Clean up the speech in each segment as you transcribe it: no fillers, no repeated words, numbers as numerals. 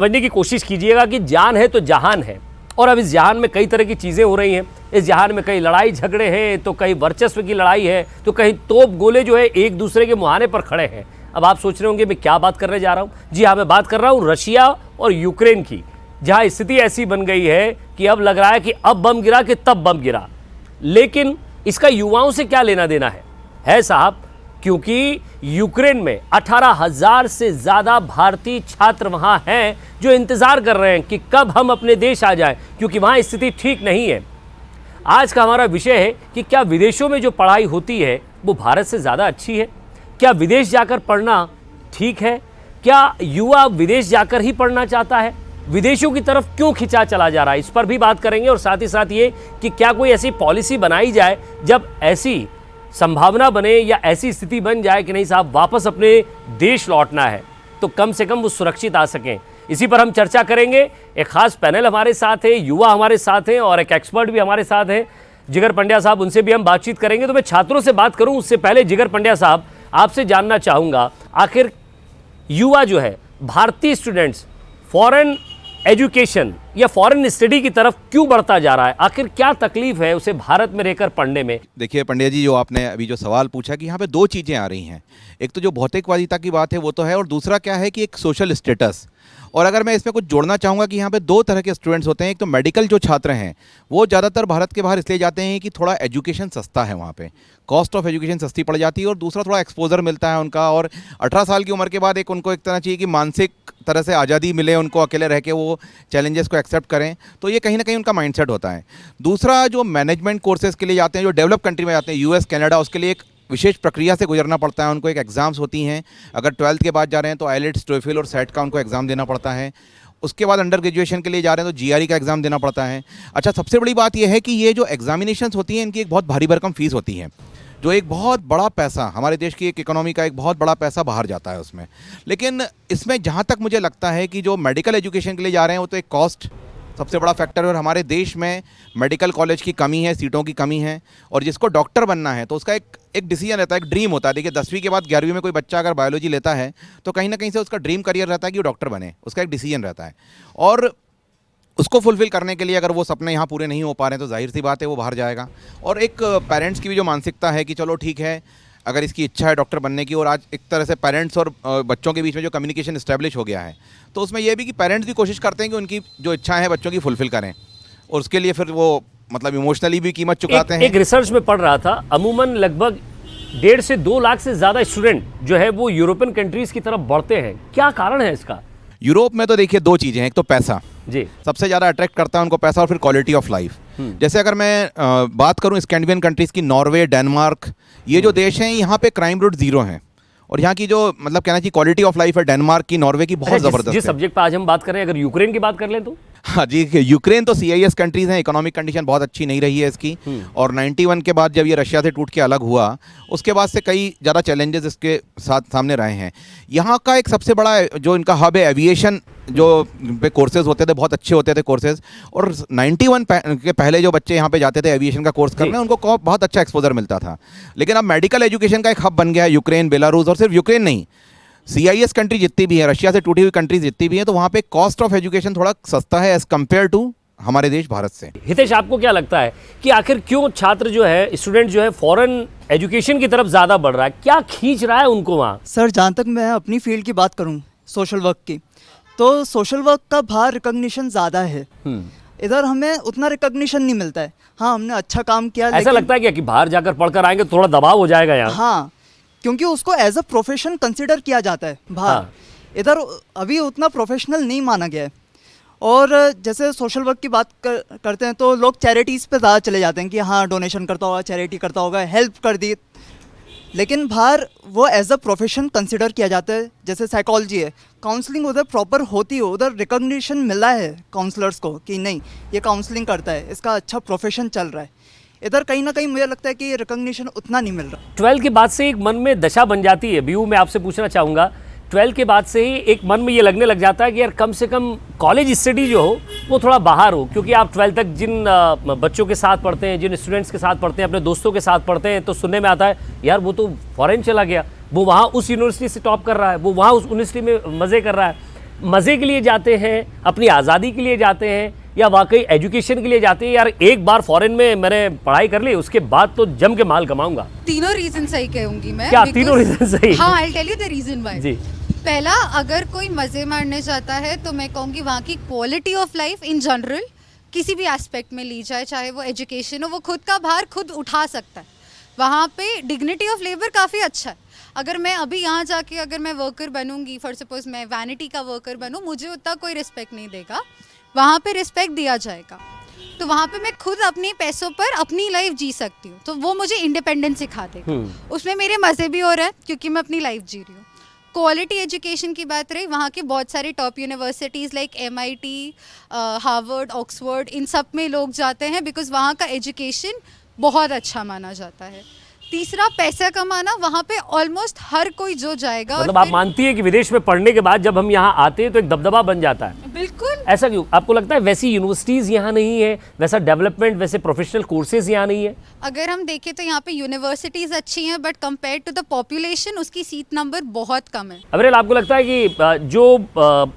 समझने की कोशिश कीजिएगा कि जान है तो जहान है, और अब इस जहान में कई तरह की चीज़ें हो रही हैं। इस जहान में कई लड़ाई झगड़े हैं, तो कहीं वर्चस्व की लड़ाई है, तो कहीं तोप गोले जो है एक दूसरे के मुहाने पर खड़े हैं। अब आप सोच रहे होंगे मैं क्या बात करने जा रहा हूँ। जी हाँ, मैं बात कर रहा हूँ रशिया और यूक्रेन की, जहाँ स्थिति ऐसी बन गई है कि अब लग रहा है कि अब बम गिरा कि तब बम गिरा। लेकिन इसका युवाओं से क्या लेना देना है साहब, क्योंकि यूक्रेन में 18,000 से ज़्यादा भारतीय छात्र वहाँ हैं जो इंतज़ार कर रहे हैं कि कब हम अपने देश आ जाएं, क्योंकि वहाँ स्थिति ठीक नहीं है। आज का हमारा विषय है कि क्या विदेशों में जो पढ़ाई होती है वो भारत से ज़्यादा अच्छी है? क्या विदेश जाकर पढ़ना ठीक है? क्या युवा विदेश जाकर ही पढ़ना चाहता है? विदेशों की तरफ क्यों खिंचा चला जा रहा है, इस पर भी बात करेंगे। और साथ ही साथ ये कि क्या कोई ऐसी पॉलिसी बनाई जाए जब ऐसी संभावना बने या ऐसी स्थिति बन जाए कि नहीं साहब वापस अपने देश लौटना है, तो कम से कम वो सुरक्षित आ सकें। इसी पर हम चर्चा करेंगे। एक खास पैनल हमारे साथ है, युवा हमारे साथ हैं और एक एक्सपर्ट भी हमारे साथ हैं, जिगर पंड्या साहब, उनसे भी हम बातचीत करेंगे। तो मैं छात्रों से बात करूं उससे पहले जिगर पंड्या साहब, आपसे जानना चाहूँगा, आखिर युवा जो है, भारतीय स्टूडेंट्स फॉरेन एजुकेशन या फॉरेन स्टडी की तरफ क्यों बढ़ता जा रहा है? आखिर क्या तकलीफ है उसे भारत में रहकर पढ़ने में? देखिए पंड्या जी, जो आपने अभी जो सवाल पूछा कि यहाँ पे दो चीज़ें आ रही हैं। एक तो जो भौतिकवादिता की बात है वो तो है, और दूसरा क्या है कि एक सोशल स्टेटस। और अगर मैं इसमें कुछ जोड़ना चाहूँगा कि यहाँ पे दो तरह के स्टूडेंट्स होते हैं। एक तो मेडिकल जो छात्र हैं वो ज़्यादातर भारत के बाहर इसलिए जाते हैं कि थोड़ा एजुकेशन सस्ता है, वहाँ पे कॉस्ट ऑफ एजुकेशन सस्ती पड़ जाती है, और दूसरा थोड़ा एक्सपोजर मिलता है उनका। और 18 साल की उम्र के बाद एक उनको एक तरह चाहिए कि मानसिक तरह से आज़ादी मिले उनको, अकेले रह के वो चैलेंजेस को एक्सेप्ट करें। तो ये कहीं ना कहीं उनका माइंडसेट होता है। दूसरा, जो मैनेजमेंट कोर्सेज़ के लिए जाते हैं, जो डेवलप कंट्री में जाते हैं, यूएस, कनाडा, उसके लिए एक विशेष प्रक्रिया से गुजरना पड़ता है उनको। एक एग्ज़ाम्स होती हैं। अगर 12th के बाद जा रहे हैं तो आईलेट्स, टोएफल और सेट का उनको एग्ज़ाम देना पड़ता है। उसके बाद अंडर ग्रेजुएशन के लिए जा रहे हैं तो जीआरई का एग्ज़ाम देना पड़ता है। अच्छा, सबसे बड़ी बात यह है कि ये जो एग्जामिनेशंस होती हैं इनकी एक बहुत भारी भरकम फीस होती है, जो एक बहुत बड़ा पैसा, हमारे देश की एक इकोनॉमी का एक बहुत बड़ा पैसा बाहर जाता है उसमें। लेकिन इसमें जहाँ तक मुझे लगता है कि जो मेडिकल एजुकेशन के लिए जा रहे हैं वो तो एक कॉस्ट सबसे बड़ा फैक्टर है, और हमारे देश में मेडिकल कॉलेज की कमी है, सीटों की कमी है। और जिसको डॉक्टर बनना है तो उसका एक डिसीजन रहता है, एक ड्रीम होता है। देखिए 10वीं के बाद 11वीं में कोई बच्चा अगर बायोलॉजी लेता है तो कहीं ना कहीं से उसका ड्रीम करियर रहता है कि वो डॉक्टर बने, उसका एक डिसीजन रहता है। और उसको फुलफ़िल करने के लिए अगर वो सपने यहाँ पूरे नहीं हो पा रहे हैं तो जाहिर सी बात है वो बाहर जाएगा। और एक पेरेंट्स की भी जो मानसिकता है कि चलो ठीक है, अगर इसकी इच्छा है डॉक्टर बनने की, और आज एक तरह से पेरेंट्स और बच्चों के बीच में जो कम्युनिकेशन इस्टेब्लिश हो गया है, तो उसमें यह भी कि पेरेंट्स भी कोशिश करते हैं कि उनकी जो इच्छाएं हैं बच्चों की फुलफ़िल करें, और उसके लिए फिर वो मतलब इमोशनली भी कीमत चुकाते हैं। एक रिसर्च में पढ़ रहा था, अमूमन लगभग 1.5 से 2 लाख से ज़्यादा स्टूडेंट जो है वो यूरोपियन कंट्रीज़ की तरफ बढ़ते हैं। क्या कारण है इसका? यूरोप में तो देखिए दो चीज़ें हैं। एक तो पैसा जी, सबसे ज़्यादा अट्रैक्ट करता है उनको, पैसा, और फिर क्वालिटी ऑफ लाइफ। जैसे अगर मैं बात करूं स्कैंडिनेवियन कंट्रीज़ की, नॉर्वे, डेनमार्क, ये जो देश हैं यहाँ पे क्राइम रेट 0 है, और यहाँ की जो मतलब कहना चाहिए क्वालिटी ऑफ लाइफ है डेनमार्क की, नॉर्वे की, बहुत ज़बरदस्त है। जिस सब्जेक्ट पर आज हम बात करें, अगर यूक्रेन की बात कर लें तो हाँ जी, यूक्रेन तो CIS कंट्रीज़ हैं, इकोनॉमिक कंडीशन बहुत अच्छी नहीं रही है इसकी। और 91 के बाद जब ये रशिया से टूट के अलग हुआ, उसके बाद से कई ज़्यादा चैलेंजेस इसके साथ सामने रहे हैं। यहाँ का एक सबसे बड़ा जो इनका हब है एविएशन, जो पे कोर्सेज होते थे, बहुत अच्छे होते थे कोर्सेज। और 91 के पहले जो बच्चे यहाँ पे जाते थे एविएशन का कोर्स करने, उनको बहुत अच्छा एक्सपोजर मिलता था। लेकिन अब मेडिकल एजुकेशन का एक हब बन गया है यूक्रेन, बेलारूस, और सिर्फ यूक्रेन नहीं, CIS कंट्री जितनी भी है, रशिया से टूटी हुई कंट्रीज जितनी भी हैं, तो वहाँ पे कॉस्ट ऑफ एजुकेशन थोड़ा सस्ता है एज़ कम्पेयर टू हमारे देश भारत से। हितेश, आपको क्या लगता है कि आखिर क्यों छात्र जो है, स्टूडेंट जो है, फॉरेन एजुकेशन की तरफ ज़्यादा बढ़ रहा है? क्या खींच रहा है उनको वहाँ? सर, जहाँ तक मैं अपनी फील्ड की बात करूँ, सोशल वर्क की, तो सोशल वर्क का बाहर रिकॉग्निशन ज़्यादा है। इधर हमें उतना रिकॉग्निशन नहीं मिलता है। हाँ, हमने अच्छा काम किया, ऐसा लगता है क्या कि बाहर जाकर पढ़कर आएंगे तो थोड़ा दबाव हो जाएगा यहाँ? हाँ, क्योंकि उसको एज अ प्रोफेशन कंसिडर किया जाता है बाहर। हाँ। इधर अभी उतना प्रोफेशनल नहीं माना गया है। और जैसे सोशल वर्क की बात करते हैं तो लोग चैरिटीज़ पे ज़्यादा चले जाते हैं कि हाँ, डोनेशन करता होगा, चैरिटी करता होगा, हेल्प कर दी। लेकिन बाहर वो एज अ प्रोफेशन कंसिडर किया जाता है। जैसे साइकोलॉजी है, काउंसलिंग उधर प्रॉपर होती है, उधर रिकॉग्निशन मिला है काउंसलर्स को कि नहीं, ये काउंसलिंग करता है, इसका अच्छा प्रोफेशन चल रहा है। इधर कहीं ना कहीं मुझे लगता है कि रिकॉग्निशन उतना नहीं मिल रहा। 12 के बाद से एक मन में दशा बन जाती है। बीयू, मैं आपसे पूछना चाहूँगा, 12 के बाद से ही एक मन में ये लगने लग जाता है कि यार कम से कम कॉलेज स्टडी जो हो वो थोड़ा बाहर हो, क्योंकि आप 12 तक जिन बच्चों के साथ पढ़ते हैं, जिन स्टूडेंट्स के साथ पढ़ते हैं, अपने दोस्तों के साथ पढ़ते हैं, तो सुनने में आता है यार वो तो फॉरेन चला गया, वो वहाँ उस यूनिवर्सिटी से टॉप कर रहा है, वो वहाँ उस यूनिवर्सिटी में मज़े कर रहा है। मज़े के लिए जाते हैं, अपनी आज़ादी के लिए जाते हैं, या वाकई एजुकेशन के लिए जाते हैं? यार एक बार फॉरेन में मैंने पढ़ाई कर ली, उसके बाद तो जम के माल कमाऊंगा। तीनों रीजन सही कहूंगी मैं। क्या तीनों रीजन सही? हाँ, I tell you the reason why. जी। पहला, अगर कोई मज़े मारने जाता है तो मैं कहूँगी वहाँ की quality of life in general किसी भी एस्पेक्ट में ली जाए, चाहे वो एजुकेशन हो, वो खुद का भार खुद उठा सकता है। वहाँ पे डिग्निटी ऑफ लेबर काफ़ी अच्छा है। अगर मैं अभी यहाँ जाके अगर मैं वर्कर बनूंगी, फॉर सपोज मैं वैनिटी का वर्कर बनूँ, मुझे उतना कोई रिस्पेक्ट नहीं देगा, वहाँ पे रिस्पेक्ट दिया जाएगा। तो वहाँ पे मैं खुद अपने पैसों पर अपनी लाइफ जी सकती हूँ, तो वो मुझे इंडिपेंडेंस सिखा देगा। उसमें मेरे मज़े भी हो रहा है क्योंकि मैं अपनी लाइफ जी रही हूँ। क्वालिटी एजुकेशन की बात रही, वहाँ के बहुत सारी top universities like MIT, Harvard, Oxford, इन सब में लोग जाते हैं बिकॉज वहाँ का एजुकेशन बहुत अच्छा माना जाता है। तीसरा, पैसा कमाना, वहाँ पे ऑलमोस्ट हर कोई जो जाएगा। मतलब आप मानती है कि विदेश में पढ़ने के बाद जब हम यहाँ आते हैं तो एक दबदबा बन जाता है? बिल्कुल। ऐसा क्यों? आपको लगता है वैसी यूनिवर्सिटीज़ यहाँ नहीं है, वैसा डेवलपमेंट, वैसे प्रोफेशनल कोर्सेज यहाँ नहीं है? अगर हम देखें तो यहाँ पे यूनिवर्सिटीज़ अच्छी हैं, but compare to the population उसकी सीट नंबर बहुत कम है। अबरेल, आपको लगता है कि जो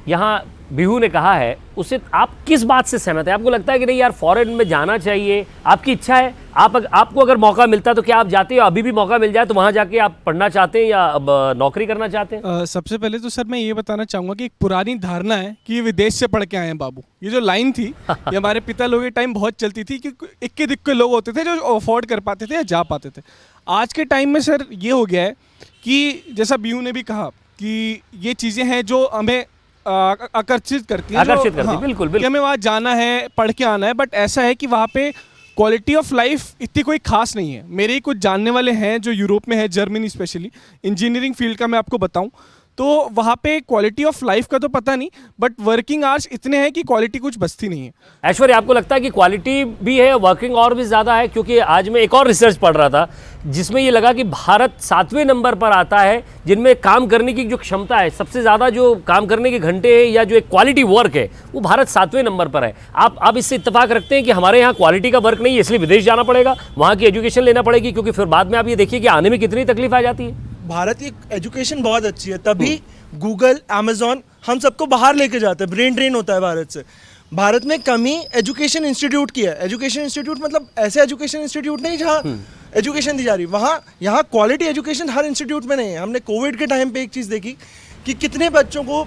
यहाँ बिहू ने कहा है उससे आप किस बात से सहमत है? आपको लगता है कि नहीं यार फॉरेन में जाना चाहिए, आपकी इच्छा है, आपको अगर मौका मिलता है तो क्या आप जाते हो? अभी भी मौका मिल जाए तो वहाँ जाके आप पढ़ना चाहते हैं या अब नौकरी करना चाहते हैं? सबसे पहले तो सर मैं ये बताना चाहूँगा कि एक पुरानी धारणा है कि ये विदेश से पढ़ के आए हैं बाबू। ये जो लाइन थी ये हमारे पिता लोगों के टाइम बहुत चलती थी कि इक्के दिक्के लोग होते थे जो अफोर्ड कर पाते थे या जा पाते थे। आज के टाइम में सर ये हो गया है कि जैसा बिहू ने भी कहा कि ये चीज़ें हैं जो हमें आकर्षित करती है, हाँ, बिल्कुल कि हमें वहाँ जाना है, पढ़ के आना है। बट ऐसा है कि वहाँ पे क्वालिटी ऑफ लाइफ इतनी कोई खास नहीं है। मेरे ही कुछ जानने वाले हैं जो यूरोप में है, जर्मनी स्पेशली, इंजीनियरिंग फील्ड का मैं आपको बताऊं तो वहाँ पे क्वालिटी ऑफ लाइफ का तो पता नहीं, बट वर्किंग आवर्स इतने हैं कि क्वालिटी कुछ बचती नहीं है। ऐश्वर्य, आपको लगता है कि क्वालिटी भी है, वर्किंग आवर भी ज़्यादा है? क्योंकि आज मैं एक और रिसर्च पढ़ रहा था जिसमें ये लगा कि भारत 7वें नंबर पर आता है जिनमें काम करने की जो क्षमता है, सबसे ज़्यादा जो काम करने के घंटे है या जो एक क्वालिटी वर्क है, वो भारत 7वें नंबर पर है। आप इससे इत्तेफाक रखते हैं कि हमारे यहाँ क्वालिटी का वर्क नहीं है, इसलिए विदेश जाना पड़ेगा, वहाँ की एजुकेशन लेना पड़ेगी? क्योंकि फिर बाद में आप ये देखिए कि आने में कितनी तकलीफ आ जाती है। भारत की एजुकेशन बहुत अच्छी है, तभी गूगल, अमेजोन हम सबको बाहर लेके जाते हैं। ब्रेन ड्रेन होता है भारत से। भारत में कमी एजुकेशन इंस्टीट्यूट की है। एजुकेशन इंस्टीट्यूट मतलब ऐसे एजुकेशन इंस्टीट्यूट नहीं जहाँ एजुकेशन दी जा रही, वहाँ यहाँ क्वालिटी एजुकेशन हर इंस्टीट्यूट में नहीं है। हमने कोविड के टाइम पे एक चीज़ देखी कि कितने बच्चों को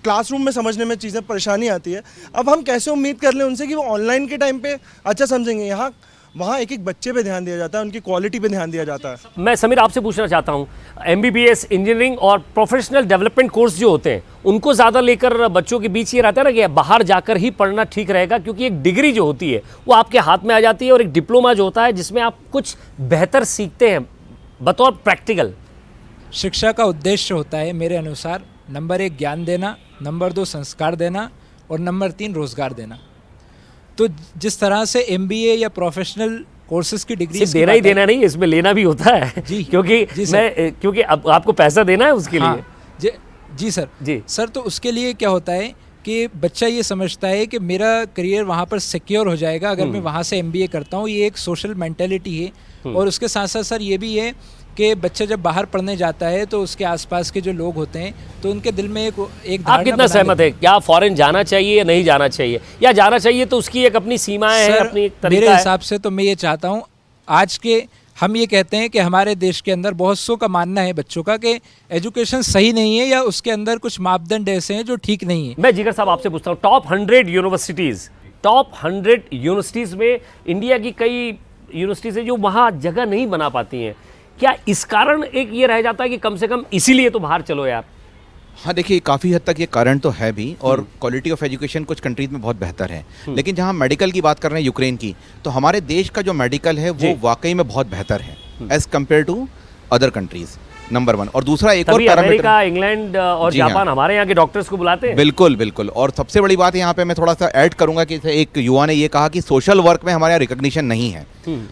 क्लासरूम में समझने में चीज़ें परेशानी आती है। अब हम कैसे उम्मीद कर लें उनसे कि वो ऑनलाइन के टाइम पे अच्छा समझेंगे? यहाँ वहाँ एक एक बच्चे पे ध्यान दिया जाता है, उनकी क्वालिटी पे ध्यान दिया जाता है। मैं समीर आपसे पूछना चाहता हूँ, MBBS, इंजीनियरिंग और प्रोफेशनल डेवलपमेंट कोर्स जो होते हैं उनको ज़्यादा लेकर बच्चों के बीच ये रहता है ना कि बाहर जाकर ही पढ़ना ठीक रहेगा, क्योंकि एक डिग्री जो होती है वो आपके हाथ में आ जाती है और एक डिप्लोमा जो होता है जिसमें आप कुछ बेहतर सीखते हैं बतौर प्रैक्टिकल। शिक्षा का उद्देश्य होता है मेरे अनुसार नंबर 1 ज्ञान देना, नंबर 2 संस्कार देना और नंबर 3 रोजगार देना। तो जिस तरह से MBA या प्रोफेशनल कोर्सेज की डिग्री देना ही देना नहीं, इसमें लेना भी होता है जी, क्योंकि अब आपको पैसा देना है उसके हाँ, लिए। जी सर। जी सर, तो उसके लिए क्या होता है कि बच्चा ये समझता है कि मेरा करियर वहाँ पर सिक्योर हो जाएगा अगर मैं वहाँ से MBA करता हूँ। ये एक सोशल मेंटेलिटी है। और उसके साथ साथ सर ये भी है कि बच्चा जब बाहर पढ़ने जाता है तो उसके आसपास के जो लोग होते हैं तो उनके दिल में एक आप कितना सहमत है, क्या फॉरेन जाना चाहिए या नहीं जाना चाहिए, या जाना चाहिए तो उसकी एक अपनी सीमाएं हैं, अपनी एक तरीका है? मेरे हिसाब से तो मैं ये चाहता हूँ, आज के हम ये कहते हैं कि हमारे देश के अंदर बहुत सौ का मानना है बच्चों का कि एजुकेशन सही नहीं है या उसके अंदर कुछ मापदंड ऐसे हैं जो ठीक नहीं है। मैं जिगर साहब आपसे पूछता हूँ, टॉप 100 यूनिवर्सिटीज़ में इंडिया की कई यूनिवर्सिटीज़ है जो वहाँ जगह नहीं बना पाती हैं। क्या इस कारण एक ये रह जाता है कि कम से कम इसीलिए तो बाहर चलो यार? हाँ, देखिए काफ़ी हद तक ये कारण तो है भी, और क्वालिटी ऑफ एजुकेशन कुछ कंट्रीज में बहुत बेहतर है। लेकिन जहाँ मेडिकल की बात कर रहे हैं यूक्रेन की, तो हमारे देश का जो मेडिकल है वो वाकई में बहुत बेहतर है as compare to other countries, number 1। और दूसरा एक और पैरामीटर, अमेरिका, इंग्लैंड और जापान हमारे यहाँ के डॉक्टर्स को बुलाते हैं। बिल्कुल बिल्कुल। और सबसे बड़ी बात यहाँ पे मैं थोड़ा सा ऐड करूंगा कि एक युवा ने ये कहा कि सोशल वर्क में हमारे यहाँ रिकॉग्निशन नहीं है,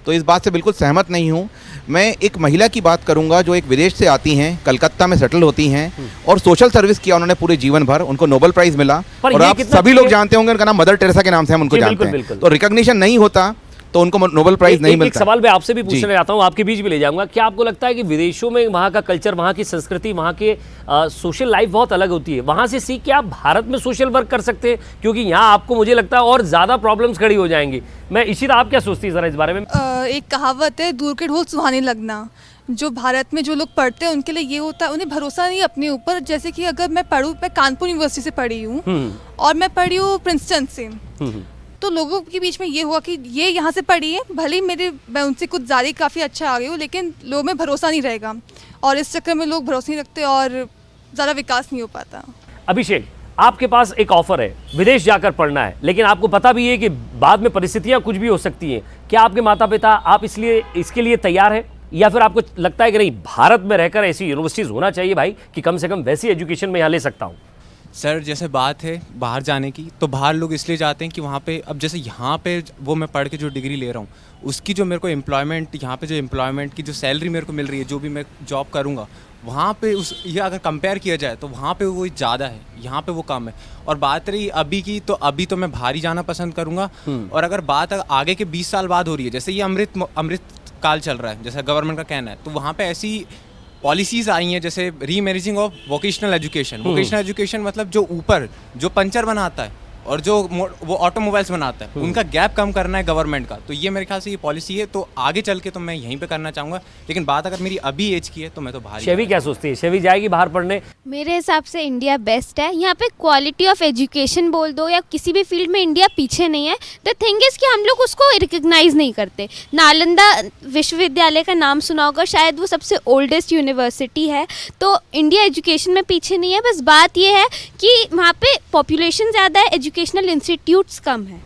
तो इस बात से बिल्कुल सहमत नहीं हूँ। मैं एक महिला की बात करूंगा जो एक विदेश से आती हैं, कलकत्ता में सेटल होती हैं और सोशल सर्विस किया उन्होंने पूरे जीवन भर, उनको नोबेल प्राइज मिला। और आप सभी लोग जानते होंगे उनका नाम मदर टेरेसा के नाम से हम उनको जानते हैं। तो रिकॉग्निशन नहीं होता तो उनको नोबेल प्राइज नहीं एक मिलता। सवाल मैं आपसे भी पूछना जी। चाहता हूँ, आपके बीच भी ले जाऊंगा। क्या आपको लगता है कि विदेशों में वहाँ का कल्चर, वहाँ की संस्कृति, वहाँ के सोशल लाइफ बहुत अलग होती है, वहाँ से सीख के आप भारत में सोशल वर्क कर सकते हैं? क्योंकि यहाँ आपको मुझे लगता है और ज़्यादा प्रॉब्लम्स खड़ी हो जाएंगी। मैं इशिता, आप क्या सोचती है ज़रा इस बारे में? एक कहावत है, दूर के ढोल सुहाने लगना। जो भारत में जो लोग पढ़ते हैं उनके लिए ये होता है, उन्हें भरोसा नहीं अपने ऊपर। जैसे कि अगर मैं पढ़ूँ, मैं कानपुर यूनिवर्सिटी से पढ़ी हूँ और मैं पढ़ी हूँ प्रिंसटन से, तो लोगों के बीच में ये हुआ कि ये यहाँ से पढ़ी है, भले ही मैं उनसे कुछ ज़्यादा काफ़ी अच्छा आ गई हूँ, लेकिन लोगों में भरोसा नहीं रहेगा और इस चक्कर में लोग भरोसा नहीं रखते और ज़्यादा विकास नहीं हो पाता। अभिषेक, आपके पास एक ऑफर है, विदेश जाकर पढ़ना है, लेकिन आपको पता भी है कि बाद में परिस्थितियाँ कुछ भी हो सकती हैं। क्या आपके माता पिता, आप इसके लिए तैयार है, या फिर आपको लगता है कि नहीं, भारत में रहकर ऐसी यूनिवर्सिटीज़ होना चाहिए भाई कि कम से कम वैसी एजुकेशन में यहाँ ले सकता हूँ? सर, जैसे बात है बाहर जाने की, तो बाहर लोग इसलिए जाते हैं कि वहाँ पे, अब जैसे यहाँ पे वो मैं पढ़ के जो डिग्री ले रहा हूँ, उसकी जो मेरे को एम्प्लॉयमेंट, यहाँ पे जो एम्प्लॉयमेंट की जो सैलरी मेरे को मिल रही है, जो भी मैं जॉब करूँगा वहाँ पे ये अगर कंपेयर किया जाए तो वहाँ पे वो ज़्यादा है, यहाँ पे वो कम है। और बात रही अभी की, तो अभी तो मैं बाहर ही जाना पसंद करूँगा। और अगर बात आगे के 20 साल बाद हो रही है, जैसे ये अमृत काल चल रहा है, जैसा गवर्नमेंट का कहना है, तो वहाँ पे ऐसी पॉलिसीज़ आई हैं जैसे remerging of vocational education. Vocational education मतलब जो ऊपर जो पंचर बनाता है और जो वो ऑटोमोबाइल्स बनाता है, उनका गैप कम करना है गवर्नमेंट का। तो ये मेरे ख्याल से ये पॉलिसी है, तो आगे चल के तो मैं यहीं पे करना चाहूँगा। लेकिन बात अगर मेरी अभी एज की है तो मैं तो बाहर। शेवी क्या सोचती है? शेवी जाएगी बाहर पढ़ने? मेरे हिसाब से इंडिया बेस्ट है। यहाँ पे क्वालिटी ऑफ एजुकेशन बोल दो या किसी भी फील्ड में इंडिया पीछे नहीं है। द थिंग इज़ कि हम लोग उसको रिकग्नाइज नहीं करते। नालंदा विश्वविद्यालय का नाम सुना होगा, शायद वो सबसे ओल्डेस्ट यूनिवर्सिटी है। तो इंडिया एजुकेशन में पीछे नहीं है, बस बात ये है कि वहाँ पे पॉपुलेशन ज़्यादा है, एजुकेशनल इंस्टीट्यूट्स कम है।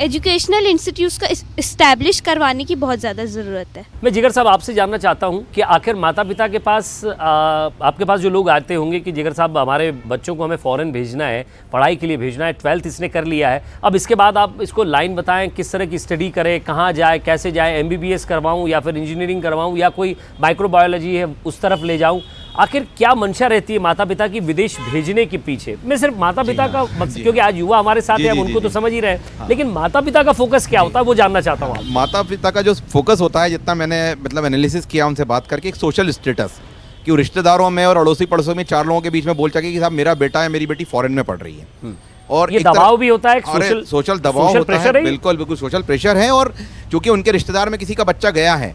एजुकेशनल इंस्टीट्यूट्स का इस्टेब्लिश करवाने की बहुत ज़्यादा ज़रूरत है। मैं जिगर साहब आपसे जानना चाहता हूं कि आखिर माता पिता के पास, आपके पास जो लोग आते होंगे कि जिगर साहब हमारे बच्चों को हमें फ़ॉरेन भेजना है, पढ़ाई के लिए भेजना है, 12th इसने कर लिया है, अब इसके बाद आप इसको लाइन बताएं, किस तरह की स्टडी करे, कहाँ जाए, कैसे जाए, MBBS करवाऊँ या फिर इंजीनियरिंग करवाऊँ या कोई माइक्रोबायोलॉजी है उस तरफ ले जाऊँ? आखिर क्या मंशा रहती है माता पिता की विदेश भेजने के पीछे? मैं सिर्फ माता पिता का मकसद, क्योंकि आज युवा हमारे साथ है, अब उनको तो समझ ही रहे हैं, लेकिन माता पिता का फोकस क्या होता है वो जानना चाहता हूँ। माता पिता का जो फोकस होता है, जितना मैंने मतलब एनालिसिस किया उनसे बात करके, एक सोशल स्टेटस कि वो रिश्तेदारों में और अड़ोसी पड़ोसों में 4 लोगों के बीच में बोल सके कि साहब मेरा बेटा है, मेरी बेटी फॉरेन में पढ़ रही है। और ये दबाव भी होता है, सोशल दबाव होता है, बिल्कुल बिल्कुल सोशल प्रेशर है। और चूंकि उनके रिश्तेदार में किसी का बच्चा गया है,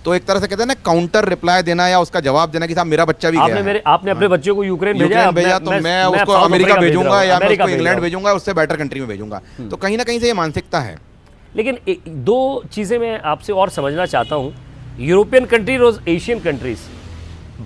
तो एक तरह से कहते हैं ना, काउंटर रिप्लाई देना या उसका जवाब देना कि साहब मेरा बच्चा भी गया है। आपने अपने बच्चों को यूक्रेन भेजा, तो मैं उसको अमेरिका भेजूंगा या मैं उसको इंग्लैंड भेजूंगा, उससे बेटर कंट्री में भेजूंगा। तो कहीं ना कहीं से ये मानसिकता है। लेकिन 2 चीज़ें मैं आपसे और समझना चाहता हूँ। यूरोपियन कंट्रीज और एशियन कंट्रीज,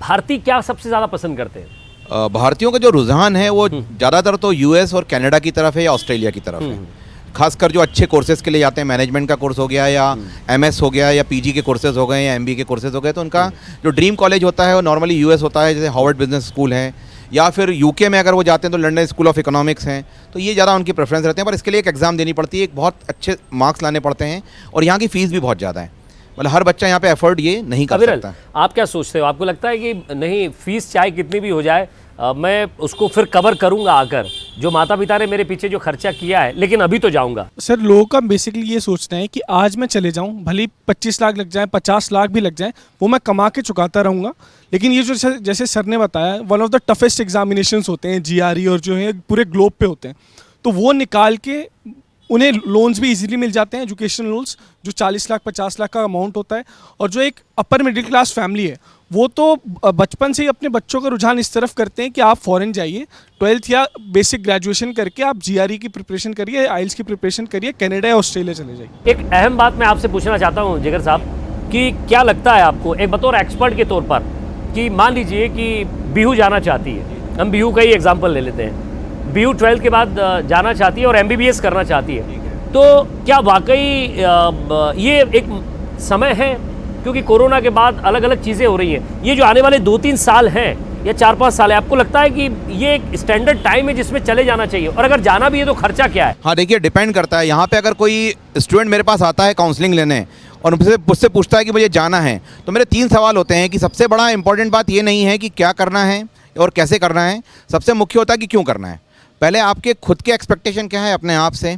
भारतीय क्या सबसे ज़्यादा पसंद करते हैं? भारतीयों का जो रुझान है वो ज़्यादातर तो US और कनाडा की तरफ है या ऑस्ट्रेलिया की तरफ है। खासकर जो अच्छे कोर्सेज के लिए जाते हैं, मैनेजमेंट का कोर्स हो गया या MS हो गया या PG के कोर्सेज हो गए या MBA के कोर्सेज हो गए, तो उनका जो ड्रीम कॉलेज होता है वो नॉर्मली US होता है, जैसे हार्वर्ड बिजनेस स्कूल है, या फिर UK में अगर वो जाते हैं तो लंदन स्कूल ऑफ इकोनॉमिक्स हैं। तो ये ज़्यादा उनकी प्रेफरेंस रहते हैं, पर इसके लिए एक एग्ज़ाम देनी पड़ती है, एक बहुत अच्छे मार्क्स लाने पड़ते हैं, और यहाँ की फ़ीस भी बहुत ज़्यादा है। मतलब हर बच्चा यहाँ पे एफर्ट ये नहीं कर सकता। आप क्या सोचते हो? आपको लगता है कि नहीं, फीस चाहे कितनी भी हो जाए, मैं उसको फिर कवर करूंगा आकर, जो माता पिता ने मेरे पीछे जो खर्चा किया है, लेकिन अभी तो जाऊंगा? सर, लोगों का बेसिकली ये सोचना है कि आज मैं चले जाऊं, भले 25 लाख लग जाए, 50 लाख भी लग जाए, वो मैं कमा के चुकाता रहूँगा। लेकिन ये जो जैसे सर ने बताया, one of the toughest examinations होते हैं GRE, और जो है पूरे ग्लोब पे होते हैं, तो वो निकाल के उन्हें लोन्स भी इजीली मिल जाते हैं, एजुकेशन लोन्स, जो 40 लाख 50 लाख का अमाउंट होता है। और जो एक अपर मिडिल क्लास फैमिली है, वो तो बचपन से ही अपने बच्चों का रुझान इस तरफ करते हैं कि आप फॉरेन जाइए, 12th या बेसिक ग्रेजुएशन करके आप GRE की प्रिपरेशन करिए, IELTS की प्रिपरेशन करिए, कनाडा या ऑस्ट्रेलिया चले जाइए। एक अहम बात मैं आपसे पूछना चाहता हूँ जिगर साहब, कि क्या लगता है आपको, एक बतौर एक्सपर्ट के तौर पर, कि मान लीजिए कि बीहू जाना चाहती है, हम बीहू का ही एग्जाम्पल ले लेते हैं, बीहू 12th के बाद जाना चाहती है और MBBS करना चाहती है, तो क्या वाकई ये एक समय है? क्योंकि कोरोना के बाद अलग अलग चीज़ें हो रही हैं, ये जो आने वाले 2-3 साल हैं या 4-5 साल है, आपको लगता है कि ये एक स्टैंडर्ड टाइम है जिसमें चले जाना चाहिए? और अगर जाना भी है तो खर्चा क्या है? हाँ देखिए, डिपेंड करता है। यहाँ पे अगर कोई स्टूडेंट मेरे पास आता है काउंसलिंग लेने और मुझसे पूछता है कि मुझे जाना है, तो मेरे 3 सवाल होते हैं कि सबसे बड़ा इंपॉर्टेंट बात ये नहीं है कि क्या करना है और कैसे करना है, सबसे मुख्य होता है कि क्यों करना है। पहले आपके खुद के एक्सपेक्टेशन क्या है अपने आप से,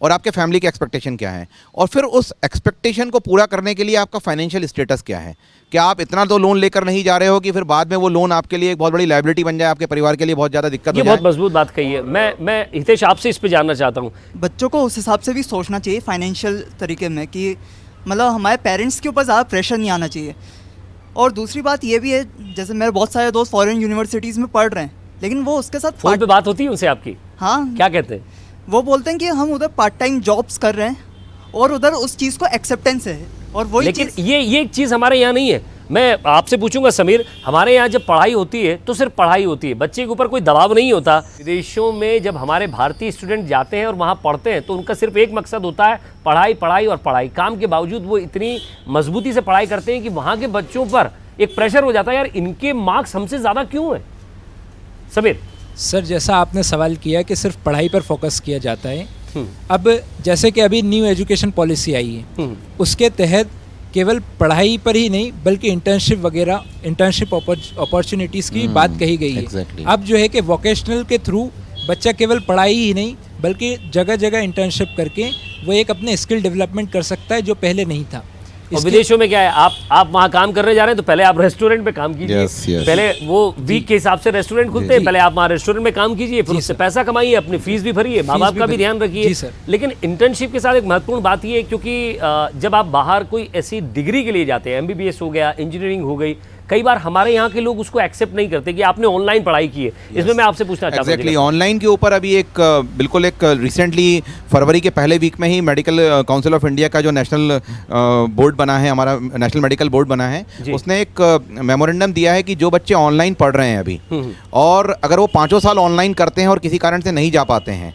और आपके फैमिली के एक्सपेक्टेशन क्या है, और फिर उस एक्सपेक्टेशन को पूरा करने के लिए आपका फाइनेंशियल स्टेटस क्या है। क्या आप इतना तो लोन लेकर नहीं जा रहे हो कि फिर बाद में वो लोन आपके लिए एक बहुत बड़ी लायबिलिटी बन जाए, आपके परिवार के लिए बहुत ज़्यादा दिक्कत ये हो जाए। बहुत मजबूत बात कही है। मैं हितेश आपसे इस पे जानना चाहता हूँ। बच्चों को उस हिसाब से भी सोचना चाहिए फाइनेंशियल तरीके में कि मतलब हमारे पेरेंट्स के ऊपर ज़्यादा प्रेशर नहीं आना चाहिए। और दूसरी बात ये भी है, जैसे मेरे बहुत सारे दोस्त फॉरेन यूनिवर्सिटीज़ में पढ़ रहे हैं, लेकिन वो उसके साथ फोन पे बात होती है उनसे आपकी? हाँ, क्या कहते हैं? वो बोलते हैं कि हम उधर पार्ट टाइम जॉब्स कर रहे हैं और उधर उस चीज़ को एक्सेप्टेंस है, और वही लेकिन ये एक चीज़ हमारे यहाँ नहीं है। मैं आपसे पूछूंगा समीर, हमारे यहाँ जब पढ़ाई होती है तो सिर्फ पढ़ाई होती है, बच्चे के ऊपर कोई दबाव नहीं होता। विदेशों में जब हमारे भारतीय स्टूडेंट जाते हैं और वहाँ पढ़ते हैं तो उनका सिर्फ एक मकसद होता है पढ़ाई, पढ़ाई और पढ़ाई। काम के बावजूद वो इतनी मजबूती से पढ़ाई करते हैं कि वहाँ के बच्चों पर एक प्रेशर हो जाता है, यार इनके मार्क्स हमसे ज़्यादा क्यों हैं? समीर सर, जैसा आपने सवाल किया कि सिर्फ पढ़ाई पर फोकस किया जाता है, अब जैसे कि अभी न्यू एजुकेशन पॉलिसी आई है, उसके तहत केवल पढ़ाई पर ही नहीं बल्कि इंटर्नशिप वगैरह, इंटर्नशिप अपॉर्चुनिटीज़ की बात कही गई है। exactly. अब जो है कि वोकेशनल के थ्रू बच्चा केवल पढ़ाई ही नहीं बल्कि जगह जगह इंटर्नशिप करके वो एक अपने स्किल डेवलपमेंट कर सकता है जो पहले नहीं था। और विदेशों में क्या है, आप वहाँ काम करने जा रहे हैं तो पहले आप रेस्टोरेंट पे काम कीजिए। Yes, yes. पहले वो वीक के हिसाब से रेस्टोरेंट खुलते हैं, पहले आप वहाँ रेस्टोरेंट में काम कीजिए, फिर उससे पैसा कमाइए, अपनी फीस भी भरिए, माँ बाप का भी ध्यान रखिए। लेकिन इंटर्नशिप के साथ एक महत्वपूर्ण बात ये है, क्योंकि जब आप बाहर कोई ऐसी डिग्री के लिए जाते हैं, MBBS हो गया, इंजीनियरिंग हो गई, कई बार हमारे यहाँ के लोग उसको एक्सेप्ट नहीं करते कि आपने ऑनलाइन पढ़ाई की है। इसमें मैं आपसे पूछना चाहता हूँ। एग्जैक्टली, ऑनलाइन के ऊपर अभी एक बिल्कुल एक रिसेंटली फरवरी के पहले वीक में ही मेडिकल काउंसिल ऑफ इंडिया का जो नेशनल बोर्ड बना है, हमारा नेशनल मेडिकल बोर्ड बना है, उसने एक मेमोरेंडम दिया है कि जो बच्चे ऑनलाइन पढ़ रहे हैं अभी, और अगर वो 5 साल ऑनलाइन करते हैं और किसी कारण से नहीं जा पाते हैं,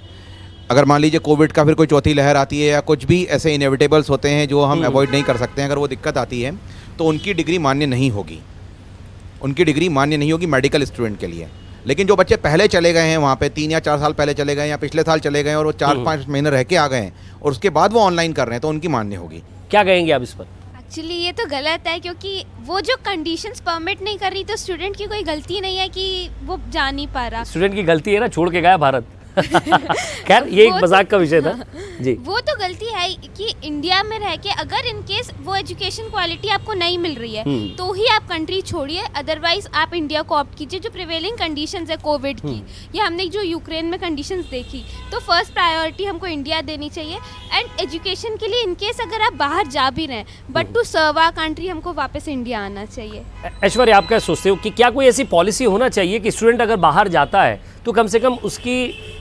अगर मान लीजिए कोविड का फिर कोई चौथी लहर आती है या कुछ भी ऐसे इनएविटेबल्स होते हैं जो हम अवॉइड नहीं कर सकते हैं, अगर वो दिक्कत आती है तो उनकी डिग्री मान्य नहीं होगी, उनकी डिग्री मान्य नहीं होगी मेडिकल स्टूडेंट के लिए। लेकिन जो बच्चे पहले चले गए हैं वहाँ पे 3 या 4 साल पहले चले गए या पिछले साल चले गए और वो 4-5 महीने रह के आ गए हैं और उसके बाद वो ऑनलाइन कर रहे हैं तो उनकी मान्य होगी। क्या कहेंगे आप इस पर? एक्चुअली ये तो गलत है, क्योंकि वो जो कंडीशंस परमिट नहीं कर रही तो स्टूडेंट की कोई गलती नहीं है कि वो जा नहीं पा रहा। स्टूडेंट की गलती है ना, छोड़ के गया भारत। खैर ये एक मजाक का विषय था जी। वो तो गलती है कि इंडिया में रह के अगर इन केस वो एजुकेशन क्वालिटी आपको नहीं मिल रही है तो ही आप कंट्री छोड़िए, अदरवाइज आप इंडिया को ऑप्ट कीजिए। जो प्रिवेलिंग कंडीशंस है कोविड की, या हमने जो यूक्रेन में कंडीशंस देखी, तो फर्स्ट प्रायोरिटी हमको इंडिया देनी चाहिए। एंड एजुकेशन के लिए इन केस अगर आप बाहर जा भी रहे हैं, but to serve our country हमको वापस इंडिया आना चाहिए। ऐश्वर्या, आप क्या सोचते हो कि क्या कोई ऐसी पॉलिसी होना चाहिए कि स्टूडेंट अगर बाहर जाता है तो कम से कम उसकी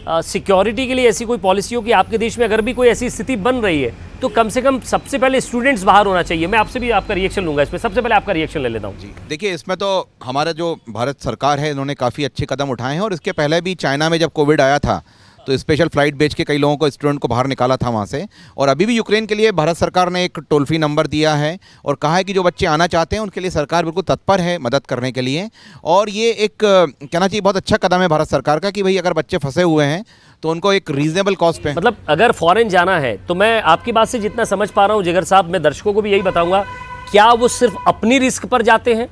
सिक्योरिटी के लिए ऐसी कोई पॉलिसी हो कि आपके देश में अगर भी कोई ऐसी स्थिति बन रही है तो कम से कम सबसे पहले स्टूडेंट्स बाहर होना चाहिए? मैं आपसे भी आपका रिएक्शन लूंगा इस पर, सबसे पहले आपका रिएक्शन ले लेता हूँ। जी देखिए, इसमें तो हमारा जो भारत सरकार है इन्होंने काफ़ी अच्छे कदम उठाए हैं, और इसके पहले भी चाइना में जब कोविड आया था तो स्पेशल फ्लाइट भेज के कई लोगों को, स्टूडेंट को बाहर निकाला था वहाँ से। और अभी भी यूक्रेन के लिए भारत सरकार ने एक टोल फ्री नंबर दिया है और कहा है कि जो बच्चे आना चाहते हैं उनके लिए सरकार बिल्कुल तत्पर है मदद करने के लिए। और ये एक कहना चाहिए बहुत अच्छा कदम है भारत सरकार का कि भाई अगर बच्चे फंसे हुए हैं तो उनको एक रीजनेबल कॉस्ट पे, मतलब अगर फॉरेन जाना है तो मैं आपकी बात से जितना समझ पा रहा हूँ जिगर साहब, मैं दर्शकों को भी यही बताऊंगा, क्या वो सिर्फ अपनी रिस्क पर जाते हैं?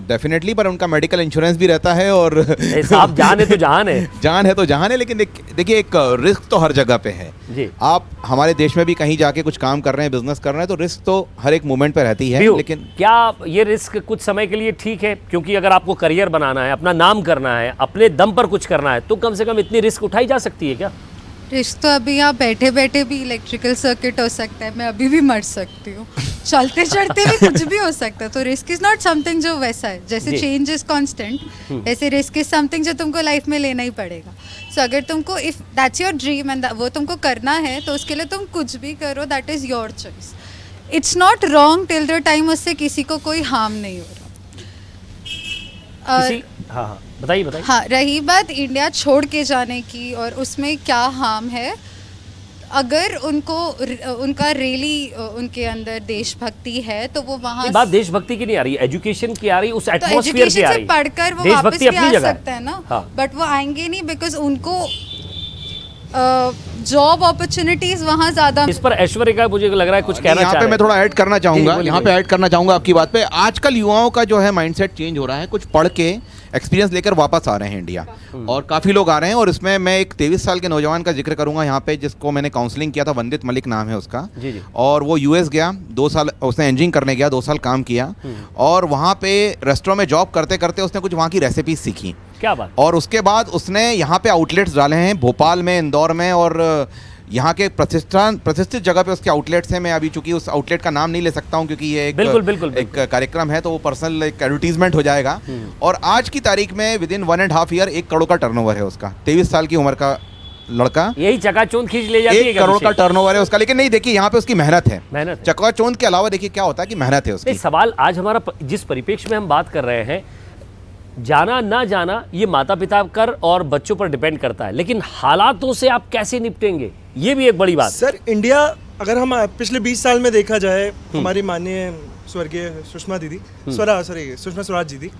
डेफिनेटली, पर उनका मेडिकल इंश्योरेंस भी रहता है और साहब जान है तो जहान है, जान है तो जहान है। लेकिन देखिए एक रिस्क तो हर जगह पे है जी। आप हमारे देश में भी कहीं जाके कुछ काम कर रहे हैं, बिजनेस कर रहे हैं, तो रिस्क तो हर एक मोमेंट पे रहती है। लेकिन क्या ये रिस्क कुछ समय के लिए ठीक है? क्योंकि अगर आपको करियर बनाना है, अपना नाम करना है, अपने दम पर कुछ करना है, तो कम से कम इतनी रिस्क उठाई जा सकती है क्या? रिस्क तो अभी यहाँ बैठे बैठे भी इलेक्ट्रिकल सर्किट हो सकता है, मैं अभी भी मर सकती हूँ, चलते चढ़ते भी कुछ भी हो सकता है। तो रिस्क इज नॉट समथिंग जो वैसा है, जैसे चेंज इज कांस्टेंट, वैसे रिस्क इज समथिंग जो तुमको लाइफ में लेना ही पड़ेगा। सो अगर तुमको if that's your dream and वो तुमको करना है तो उसके लिए तुम कुछ भी करो, that is your choice. It's not wrong till the time उससे किसी को कोई हार्म नहीं हो रहा। हाँ, बताइए। हाँ, रही बात इंडिया छोड़ के जाने की और उसमें क्या हार्म है, अगर उनको उनका रियली उनके अंदर देशभक्ति है तो वो वहाँ बात देशभक्ति की नहीं आ रही, एजुकेशन की आ रही, उस तो एटमॉस्फेयर की आ रही। पढ़कर वो वापस भी आ सकते हैं ना, बट वो आएंगे नहीं बिकॉज उनको जॉब अपॉर्चुनिटीज वहाँ ज़्यादा। इस पर ऐश्वर्य का मुझे लग रहा है कुछ कहना यहाँ चाह पे रहे मैं हैं। थोड़ा ऐड करना चाहूँगा, बोलिए, यहाँ पे ऐड करना चाहूँगा आपकी बात पे। आजकल युवाओं का जो है माइंडसेट चेंज हो रहा है, कुछ पढ़ के एक्सपीरियंस लेकर वापस आ रहे हैं इंडिया, और काफ़ी लोग आ रहे हैं। और इसमें मैं एक 23 साल के नौजवान का जिक्र करूंगा यहाँ पे, जिसको मैंने काउंसलिंग किया था, वंदित मलिक नाम है उसका। जी जी। और वो यूएस गया, 2 साल उसने इंजीनियरिंग करने गया, 2 साल काम किया, और वहाँ पे रेस्टोरेंट में जॉब करते करते उसने कुछ वहाँ की रेसिपीज सीखी। क्या बात। और उसके बाद उसने यहाँ पे आउटलेट्स डाले हैं, भोपाल में, इंदौर में, और यहाँ के प्रतिष्ठित जगह पे उसके आउटलेट्स हैं। मैं अभी चूंकि उस आउटलेट का नाम नहीं ले सकता हूँ क्योंकि ये एक बिल्कुल। एक कार्यक्रम है, तो वो पर्सनल एक एडवर्टीजमेंट हो जाएगा। और आज की तारीख में विदिन 1.5 ईयर 1 करोड़ का टर्नओवर है उसका। 23 साल की उम्र का लड़का, यही चकाचौंध खींच ले जाती है 1 करोड़ का टर्नओवर है उसका। लेकिन नहीं, देखिए यहाँ पे उसकी मेहनत है। मेहनत। चकाचौंध के अलावा देखिए क्या होता है कि मेहनत है उसकी। सवाल आज हमारा जिस परिप्रेक्ष्य में हम बात कर रहे हैं, जाना ना जाना ये माता पिता कर और बच्चों पर डिपेंड करता है, लेकिन हालातों से आप कैसे निपटेंगे, ये भी एक बड़ी बात। सर इंडिया, अगर हम पिछले 20 साल में देखा जाए, हमारी माननीय स्वर्गीय सुषमा स्वराज जी थी,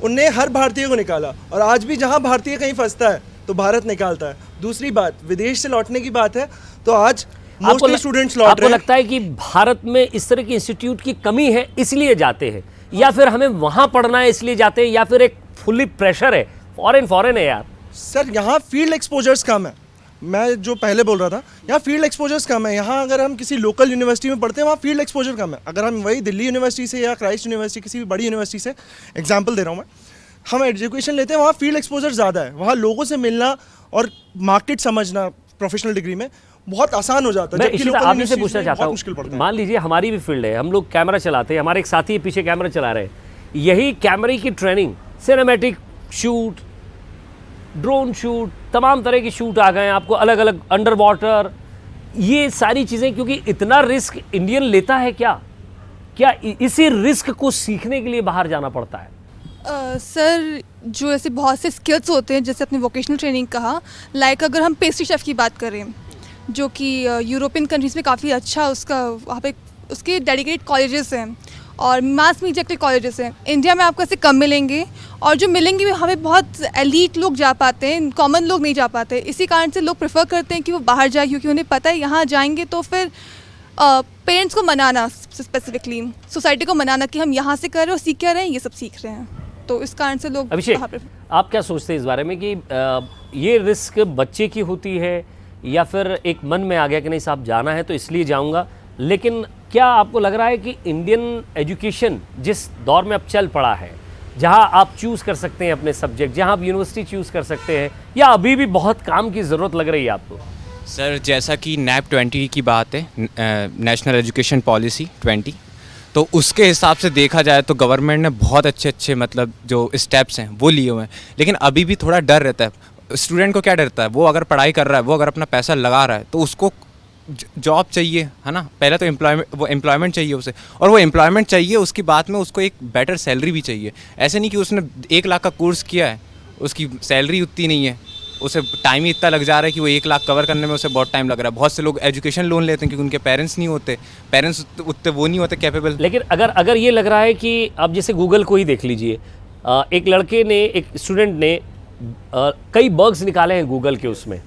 उनने हर भारतीय को निकाला, और आज भी जहां भारतीय कहीं फंसता है तो भारत निकालता है। दूसरी बात, विदेश से लौटने की बात है, तो आज मोस्टली स्टूडेंट्स लौट रहे आपको हैं। लगता है कि भारत में इस तरह के इंस्टीट्यूट की कमी है इसलिए जाते हैं, या फिर हमें वहां पढ़ना है इसलिए जाते हैं, या फिर एक फुल्ली प्रेशर है, फॉरेन है यार? सर यहाँ फील्ड एक्सपोजर्स कम है। मैं जो पहले बोल रहा था, यहाँ फील्ड एक्सपोजर्स कम है। यहाँ अगर हम किसी लोकल यूनिवर्सिटी में पढ़ते हैं, वहाँ फील्ड एक्सपोजर कम है। अगर हम वही दिल्ली यूनिवर्सिटी से या क्राइस्ट यूनिवर्सिटी, किसी भी बड़ी यूनिवर्सिटी से, एग्जाम्पल दे रहा हूँ मैं, हम एजुकेशन लेते हैं, वहाँ फील्ड एक्सपोजर ज़्यादा है। वहाँ लोगों से मिलना और मार्केट समझना प्रोफेशनल डिग्री में बहुत आसान हो जाता है। मैं जबकि इसी local आपसे से universities पूछना में चाहता बहुत मुश्किल पड़ता हूँ, है। मान लीजिए हमारी भी फील्ड है, हम लोग कैमरा चलाते हैं, हमारे एक साथी पीछे कैमरा चला रहे हैं, यही कैमरे की training, cinematic shoot, drone shoot, तमाम तरह की शूट आ गए हैं आपको, अलग अलग अंडर वाटर, ये सारी चीज़ें, क्योंकि इतना रिस्क इंडियन लेता है क्या इसी रिस्क को सीखने के लिए बाहर जाना पड़ता है? सर जो ऐसे बहुत से स्किल्स होते हैं, जैसे अपने वोकेशनल ट्रेनिंग कहा, लाइक अगर हम पेस्ट्री शेफ़ की बात करें, जो कि यूरोपियन कंट्रीज़ में काफ़ी अच्छा उसका वहाँ पे उसके डेडिकेटेड कॉलेजेस हैं और मास मीडिया के कॉलेजेस हैं। इंडिया में आपको ऐसे कम मिलेंगे, और जो मिलेंगे भी हमें बहुत एलीट लोग जा पाते हैं, कॉमन लोग नहीं जा पाते। इसी कारण से लोग प्रेफर करते हैं कि वो बाहर जाए, क्योंकि उन्हें पता है यहाँ जाएंगे तो फिर पेरेंट्स को मनाना, स्पेसिफिकली सोसाइटी को मनाना कि हम यहाँ से कर रहे हैं और सीख क्या रहे हैं, ये सब सीख रहे हैं, तो इस कारण से लोग अभिषेक, आप क्या सोचते हैं इस बारे में कि ये रिस्क बच्चे की होती है, या फिर एक मन में आ गया कि नहीं साहब जाना है तो इसलिए जाऊंगा? लेकिन क्या आपको लग रहा है कि इंडियन एजुकेशन जिस दौर में अब चल पड़ा है, जहां आप चूज़ कर सकते हैं अपने सब्जेक्ट, जहां आप यूनिवर्सिटी चूज़ कर सकते हैं, या अभी भी बहुत काम की ज़रूरत लग रही है आपको? सर जैसा कि NAP 20 की बात है, नेशनल एजुकेशन पॉलिसी 20, तो उसके हिसाब से देखा जाए तो गवर्नमेंट ने बहुत अच्छे मतलब जो स्टेप्स हैं वो लिए हुए हैं, लेकिन अभी भी थोड़ा डर रहता है। स्टूडेंट को क्या डरता है, वो अगर पढ़ाई कर रहा है, वो अगर अपना पैसा लगा रहा है, तो उसको जॉब चाहिए, है ना। पहले तो एम्प्लॉयमेंट चाहिए उसे, और वो एम्प्लॉयमेंट चाहिए, उसकी बात में उसको एक बेटर सैलरी भी चाहिए। ऐसे नहीं कि उसने 1 लाख का कोर्स किया है, उसकी सैलरी उतनी नहीं है, उसे टाइम ही इतना लग जा रहा है कि वो 1 लाख कवर करने में उसे बहुत टाइम लग रहा है। बहुत से लोग एजुकेशन लोन लेते हैं क्योंकि उनके पेरेंट्स नहीं होते, पेरेंट्स उतने वो नहीं होते कैपेबल। लेकिन अगर ये लग रहा है कि अब जैसे गूगल को ही देख लीजिए, एक लड़के ने, एक स्टूडेंट ने कई बग्स निकाले हैं गूगल के उसमें,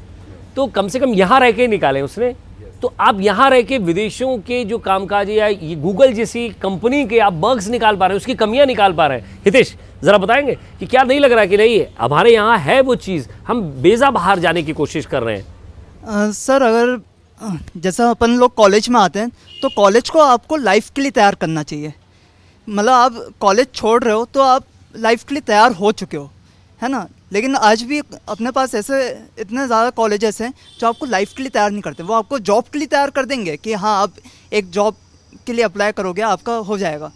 तो कम से कम यहाँ रह के निकाले उसने, तो आप यहाँ रह के विदेशों के जो कामकाज या ये गूगल जैसी कंपनी के आप बग्स निकाल पा रहे हैं, उसकी कमियां निकाल पा रहे हैं। हितेश ज़रा बताएंगे कि क्या नहीं लग रहा कि नहीं है हमारे यहाँ है वो चीज़, हम बेजा बाहर जाने की कोशिश कर रहे हैं? सर अगर जैसा अपन लोग कॉलेज में आते हैं, तो कॉलेज को आपको लाइफ के लिए तैयार करना चाहिए। मतलब आप कॉलेज छोड़ रहे हो तो आप लाइफ के लिए तैयार हो चुके हो, है ना। लेकिन आज भी अपने पास ऐसे इतने ज़्यादा कॉलेजेस हैं जो आपको लाइफ के लिए तैयार नहीं करते। वो आपको जॉब के लिए तैयार कर देंगे कि हाँ आप एक जॉब के लिए अप्लाई करोगे, आपका हो जाएगा,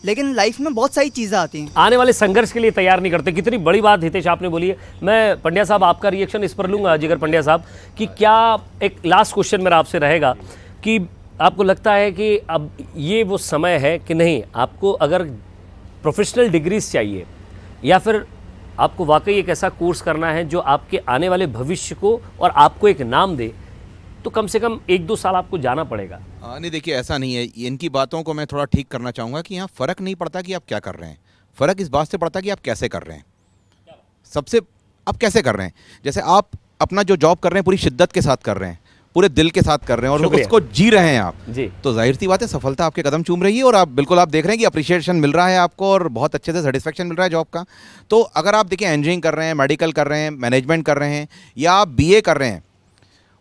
लेकिन लाइफ में बहुत सारी चीज़ें आती हैं, आने वाले संघर्ष के लिए तैयार नहीं करते। कितनी बड़ी बात हितेश आपने बोली है। मैं पंड्या साहब आपका रिएक्शन इस पर लूँगा, जिगर पंड्या साहब, कि क्या एक लास्ट क्वेश्चन मेरा आपसे रहेगा कि आपको लगता है कि अब ये वो समय है कि नहीं, आपको अगर प्रोफेशनल डिग्रीज चाहिए, या फिर आपको वाकई एक ऐसा कोर्स करना है जो आपके आने वाले भविष्य को और आपको एक नाम दे, तो कम से कम 1-2 साल आपको जाना पड़ेगा? नहीं देखिए, ऐसा नहीं है। इनकी बातों को मैं थोड़ा ठीक करना चाहूँगा कि यहाँ फ़र्क नहीं पड़ता कि आप क्या कर रहे हैं, फ़र्क इस बात से पड़ता है कि आप कैसे कर रहे हैं। सबसे आप कैसे कर रहे हैं। जैसे आप अपना जो जॉब कर रहे हैं पूरी शिद्दत के साथ कर रहे हैं, पूरे दिल के साथ कर रहे हैं और शुक्रिया। उसको जी रहे हैं आप, जी। तो जाहिर सी बात है सफलता आपके कदम चूम रही है और आप बिल्कुल आप देख रहे हैं कि अप्रिशिएशन मिल रहा है आपको और बहुत अच्छे से सेटिस्फेक्शन मिल रहा है जॉब का। तो अगर आप देखिए इंजीनियरिंग कर रहे हैं, मेडिकल कर रहे हैं, मैनेजमेंट कर रहे हैं या आप BA कर रहे हैं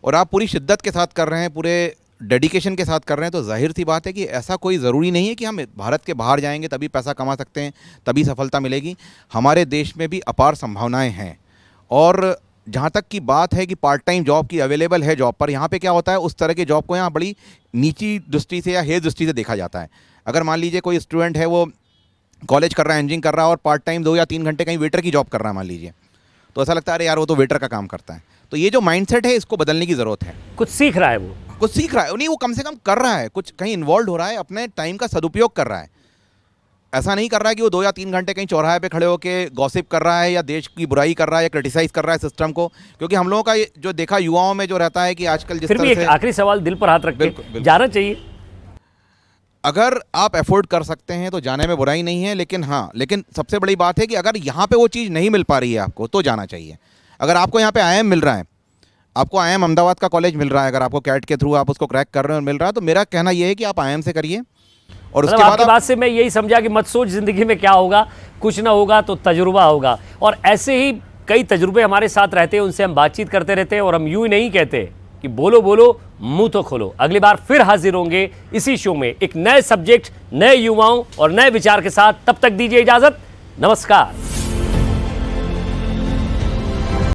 और आप पूरी शिद्दत के साथ कर रहे हैं, पूरे डेडिकेशन के साथ कर रहे हैं, तो जाहिर सी बात है कि ऐसा कोई ज़रूरी नहीं है कि हम भारत के बाहर जाएंगे तभी पैसा कमा सकते हैं, तभी सफलता मिलेगी। हमारे देश में भी अपार संभावनाएं हैं। और जहाँ तक की बात है कि पार्ट टाइम जॉब की अवेलेबल है जॉब पर, यहाँ पे क्या होता है उस तरह के जॉब को यहाँ बड़ी नीची दृष्टि से या हेय दृष्टि से देखा जाता है। अगर मान लीजिए कोई स्टूडेंट है वो कॉलेज कर रहा है, इंजीनियरिंग कर रहा है और पार्ट टाइम 2 या 3 घंटे कहीं वेटर की जॉब कर रहा है मान लीजिए, तो ऐसा लगता है अरे यार वो तो वेटर का काम करता है। तो ये जो माइंडसेट है इसको बदलने की ज़रूरत है। कुछ सीख रहा है वो, कुछ सीख रहा है नहीं, वो कम से कम कर रहा है, कुछ कहीं इन्वॉल्व हो रहा है, अपने टाइम का सदुपयोग कर रहा है। ऐसा नहीं कर रहा है कि वो 2 या 3 घंटे कहीं चौराहे पे खड़े होकर गॉसिप कर रहा है या देश की बुराई कर रहा है या क्रिटिसाइज कर रहा है सिस्टम को। क्योंकि हम लोगों का ये जो देखा युवाओं में जो रहता है कि आजकल जिस फिर भी तरह एक से आखिरी सवाल दिल पर हाथ रख के बिल्कुल, बिल्कुल। जाना चाहिए। अगर आप अफोर्ड कर सकते हैं तो जाने में बुराई नहीं है, लेकिन हाँ, लेकिन सबसे बड़ी बात है कि अगर यहाँ पे वो चीज़ नहीं मिल पा रही है आपको तो जाना चाहिए। अगर आपको यहाँ पे IIM मिल रहा है, आपको IIM अहमदाबाद का कॉलेज मिल रहा है, अगर आपको कैट के थ्रू आप उसको क्रैक कर रहे हो और मिल रहा है, तो मेरा कहना ये है कि आप IIM से करिए और उसके मतलब बाद आपकी बात से मैं यही समझा कि मत सोच जिंदगी में क्या होगा, कुछ ना होगा तो तजुर्बा होगा। और ऐसे ही कई तजुर्बे हमारे साथ रहते हैं, उनसे हम बातचीत करते रहते हैं और हम यूं ही नहीं कहते कि बोलो बोलो मुंह तो खोलो। अगली बार फिर हाजिर होंगे इसी शो में एक नए सब्जेक्ट, नए युवाओं और नए विचार के साथ। तब तक दीजिए इजाजत, नमस्कार।